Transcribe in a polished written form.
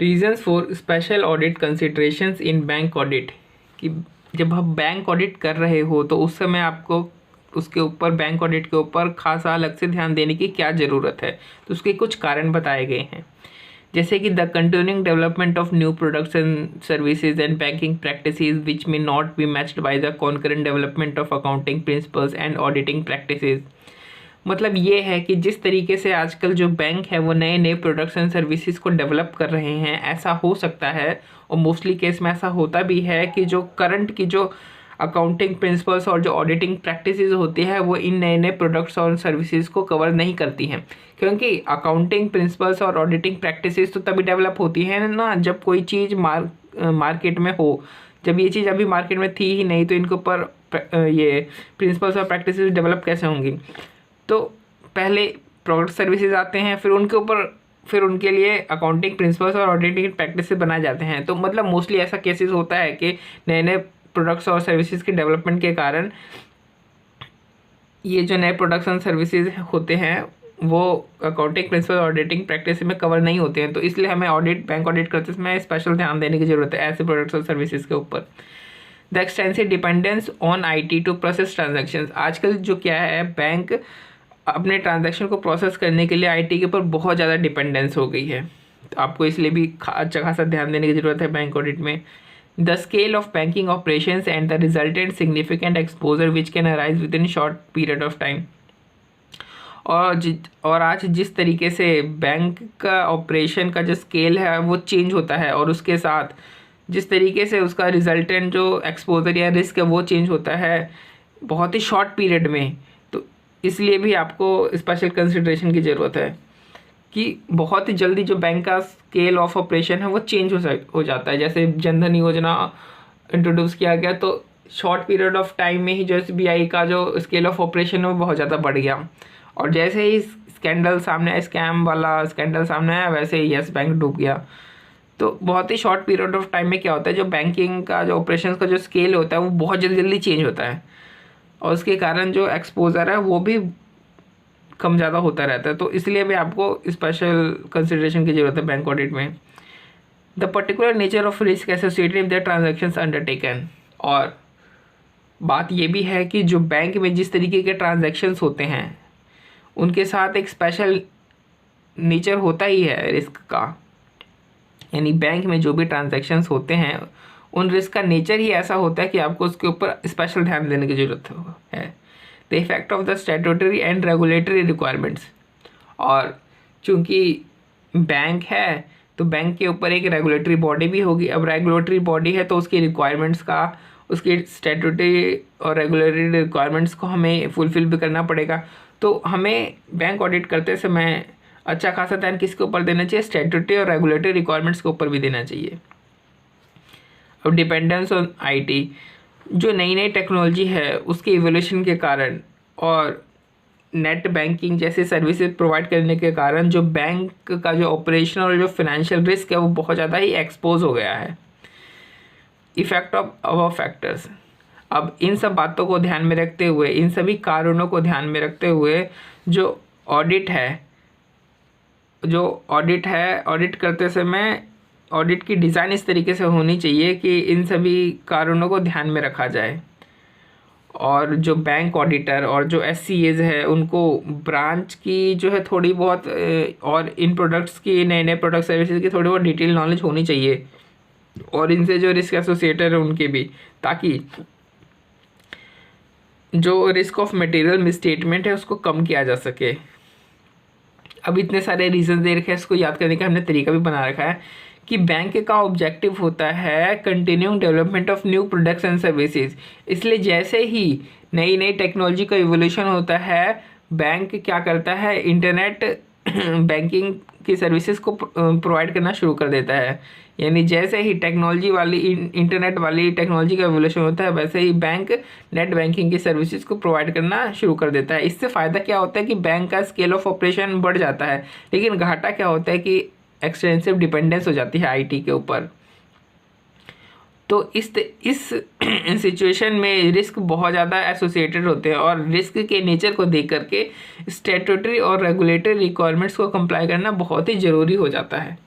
Reasons for special audit considerations in bank audit, कि जब आप बैंक ऑडिट कर रहे हो तो उस समय आपको उसके ऊपर बैंक ऑडिट के ऊपर खासा अलग से ध्यान देने की क्या ज़रूरत है। तो उसके कुछ कारण बताए गए हैं, जैसे कि the continuing development of new products and services and banking practices which may not be matched by the concurrent development of accounting principles and auditing practices. मतलब ये है कि जिस तरीके से आजकल जो बैंक है वो नए नए प्रोडक्ट्स एंड सर्विसेज को डेवलप कर रहे हैं, ऐसा हो सकता है और मोस्टली केस में ऐसा होता भी है कि जो करंट की जो अकाउंटिंग प्रिंसिपल्स और जो ऑडिटिंग प्रैक्टिसेस होती है वो इन नए नए प्रोडक्ट्स और सर्विसेज को कवर नहीं करती हैं, क्योंकि अकाउंटिंग प्रिंसिपल्स और ऑडिटिंग प्रैक्टिसेस तो तभी डेवलप होती है ना जब कोई चीज़ मार्केट में हो। जब ये चीज़ अभी मार्केट में थी ही नहीं तो इनके ऊपर ये प्रिंसिपल्स और प्रैक्टिसेस डेवलप कैसे होंगी। तो पहले प्रोडक्ट सर्विसेज आते हैं, फिर उनके ऊपर फिर उनके लिए अकाउंटिंग प्रिंसिपल्स और ऑडिटिंग प्रैक्टिसेस बनाए जाते हैं। तो मतलब मोस्टली ऐसा केसेस होता है कि नए नए प्रोडक्ट्स और सर्विसेज के डेवलपमेंट के कारण ये जो नए प्रोडक्ट्स एंड सर्विसेज होते हैं वो अकाउंटिंग प्रिंसिपल ऑडिटिंग प्रैक्टिस में कवर नहीं होते हैं। तो इसलिए हमें बैंक ऑडिट करते समय स्पेशल ध्यान देने की ज़रूरत है ऐसे प्रोडक्ट्स और सर्विसेज के ऊपर। The extensive dependence on IT to process transactions, आजकल जो क्या है बैंक अपने ट्रांजैक्शन को प्रोसेस करने के लिए IT के ऊपर बहुत ज़्यादा डिपेंडेंस हो गई है। तो आपको इसलिए भी अच्छा खासा ध्यान देने की ज़रूरत है बैंक ऑडिट में। The scale of banking operations and the resultant significant exposure which can arise with in short period of time. और आज जिस तरीके से बैंक का ऑपरेशन का जो स्केल है वो चेंज होता है और उसके साथ जिस तरीके से उसका रिजल्टेंट जो एक्सपोजर या रिस्क है वो चेंज होता है बहुत ही शॉर्ट पीरियड में, तो इसलिए भी आपको स्पेशल कंसिडरेशन की ज़रूरत है कि बहुत ही जल्दी जो बैंक का स्केल ऑफ ऑपरेशन है वो चेंज हो जाता है। जैसे जनधन योजना इंट्रोड्यूस किया गया तो शॉर्ट पीरियड ऑफ टाइम में ही जो SBI का जो स्केल ऑफ ऑपरेशन है वो बहुत ज़्यादा बढ़ गया, और जैसे ही स्कैंडल सामने आया, स्कैम वाला स्कैंडल सामने आया, वैसे ही येस बैंक डूब गया। तो बहुत ही शॉर्ट पीरियड ऑफ टाइम में क्या होता है, जो बैंकिंग का जो ऑपरेशन का जो स्केल होता है वो बहुत जल्दी चेंज होता है और उसके कारण जो एक्सपोजर है वो भी कम ज़्यादा होता रहता है। तो इसलिए भी आपको स्पेशल कंसिडरेशन की ज़रूरत है बैंक ऑडिट में। The particular nature of risk associated with the transactions undertaken, और बात ये भी है कि जो बैंक में जिस तरीके के ट्रांजैक्शंस होते हैं उनके साथ एक स्पेशल नेचर होता ही है रिस्क का, यानी बैंक में जो भी ट्रांजैक्शंस होते हैं उन रिस्क का नेचर ही ऐसा होता है कि आपको उसके ऊपर स्पेशल ध्यान देने की ज़रूरत है। The effect of the statutory and regulatory requirements, और चूँकि बैंक है तो बैंक के ऊपर एक रेगुलेटरी बॉडी भी होगी। अब रेगुलेटरी बॉडी है तो उसकी रिक्वायरमेंट्स का, उसकी स्टैट्यूटरी और रेगुलेटरी रिक्वायरमेंट्स को हमें फुलफिल भी करना पड़ेगा। तो हमें बैंक ऑडिट करते समय अच्छा खासा ध्यान किसके ऊपर देना चाहिए, स्टैट्यूटरी और रेगुलेटरी रिक्वायरमेंट्स के ऊपर भी देना चाहिए। अब डिपेंडेंस ऑन IT, जो नई नई टेक्नोलॉजी है उसके इवोल्यूशन के कारण और नेट बैंकिंग जैसे सर्विसेज प्रोवाइड करने के कारण जो बैंक का जो ऑपरेशनल और जो फाइनेंशियल रिस्क है वो बहुत ज़्यादा ही एक्सपोज हो गया है। इफेक्ट ऑफ अबव फैक्टर्स, अब इन सब बातों को ध्यान में रखते हुए, इन सभी कारणों को ध्यान में रखते हुए जो ऑडिट है, ऑडिट करते समय ऑडिट की डिज़ाइन इस तरीके से होनी चाहिए कि इन सभी कारणों को ध्यान में रखा जाए। और जो बैंक ऑडिटर और जो SCAs है उनको ब्रांच की जो है थोड़ी बहुत और इन प्रोडक्ट्स की, नए नए प्रोडक्ट सर्विसेज की थोड़ी बहुत डिटेल नॉलेज होनी चाहिए और इनसे जो रिस्क एसोसिएटेड है उनके भी, ताकि जो रिस्क ऑफ मटेरियल मिसस्टेटमेंट है उसको कम किया जा सके। अब इतने सारे रीजन दे रखे हैं, इसको याद करने का हमने तरीका भी बना रखा है कि बैंक का ऑब्जेक्टिव होता है continuing development of new products and services. इसलिए जैसे ही नई नई टेक्नोलॉजी का इवोल्यूशन होता है बैंक क्या करता है, इंटरनेट बैंकिंग की सर्विसेज को प्रोवाइड करना शुरू कर देता है। यानी जैसे ही टेक्नोलॉजी वाली इंटरनेट वाली टेक्नोलॉजी का एवोल्यूशन होता है वैसे ही बैंक नेट बैंकिंग की सर्विसेज को प्रोवाइड करना शुरू कर देता है। इससे फ़ायदा क्या होता है कि बैंक का स्केल ऑफ ऑपरेशन बढ़ जाता है, लेकिन घाटा क्या होता है कि एक्सटेंसिव डिपेंडेंस हो जाती है IT के ऊपर। तो इस सिचुएशन में रिस्क बहुत ज़्यादा एसोसिएटेड होते हैं और रिस्क के नेचर को देख करके स्टैट्यूटरी और रेगुलेटरी रिक्वायरमेंट्स को कंप्लाई करना बहुत ही ज़रूरी हो जाता है।